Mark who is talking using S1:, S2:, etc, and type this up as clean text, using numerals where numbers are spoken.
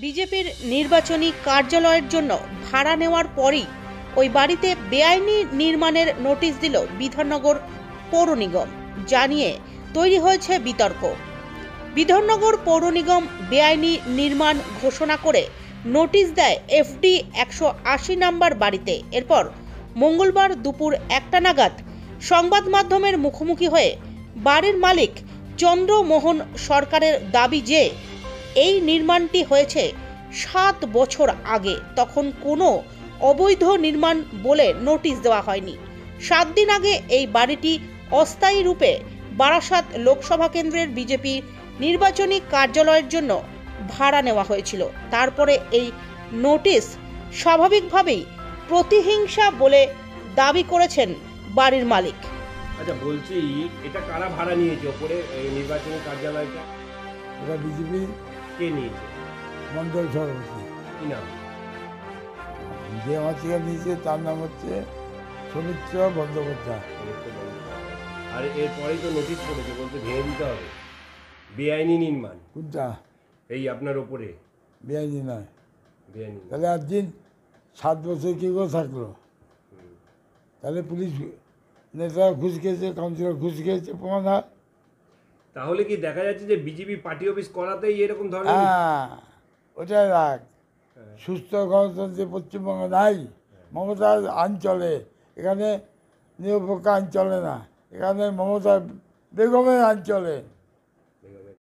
S1: বিজেপির নির্বাচনী কার্যালয়ের জন্য ভাড়া নেওয়ার পরই ওই বাড়িতে বেআইনি নির্মাণের নোটিশ দিল বিধাননগর পৌর নিগম। জানিয়ে তৈরি হয়েছে বিতর্ক। বিধাননগর পৌর নিগম বেআইনি নির্মাণ ঘোষণা করে নোটিশ দেয় FD 180 নম্বর বাড়িতে। এরপর মঙ্গলবার দুপুর 1টা নাগাদ সংবাদ মাধ্যমের মুখোমুখি হয়ে বাড়ির মালিক চন্দ্রমোহন সরকারের দাবি যে এই নির্মাণটি হয়েছে 7 বছর আগে, তখন কোনো অবৈধ নির্মাণ বলে নোটিশ দেওয়া হয়নি। 7 দিন আগে এই বাড়িটি অস্থায়ী রূপে বারাসাত লোকসভা কেন্দ্রের বিজেপি নির্বাচনী কার্যালয়ের জন্য ভাড়া নেওয়া হয়েছিল। তারপরে এই নোটিশ স্বাভাবিকভাবেই প্রতিহিংসা বলে দাবি করেছেন বাড়ির মালিক।
S2: আচ্ছা, বলছি এটা কারা ভাড়া নিয়েছে ওপরে নির্বাচনী কার্যালয়টা?
S3: এটা বিজেপি
S2: কে নিয়েছে?
S3: মন্ডল সভাপতি।
S2: কি নাম?
S3: যে আমার থেকে নিয়েছে তার নাম হচ্ছে সৌমিত্র বন্দ্যোপাধ্যায়।
S2: আর এরপরেই তো নোটিশ পড়েছে, বলতে ভেঙে দিতে হবে, বেআইনি নির্মাণ।
S3: কোনটা?
S2: এই আপনার ওপরে
S3: বেআইনি নয়।
S2: বেআইনি।
S3: তাহলে আর দিন 7 বছর কী করে থাকলো? তাহলে পুলিশ নেতা ঘুষ খেয়েছে, কাউন্সিলর ঘুষ খেয়েছে, প্রমাণ হয়।
S2: তাহলে কি দেখা যাচ্ছে যে বিজেপি পার্টি অফিস করাতেই এরকম ধরনের?
S3: হ্যাঁ, ওটাই রাখ। সুস্থ গণতন্ত্রে পশ্চিমবঙ্গে নাই। মমতার আইন চলে, এখানে নিরপেক্ষ আইন চলে না। এখানে মমতা বেগমের আইন চলে।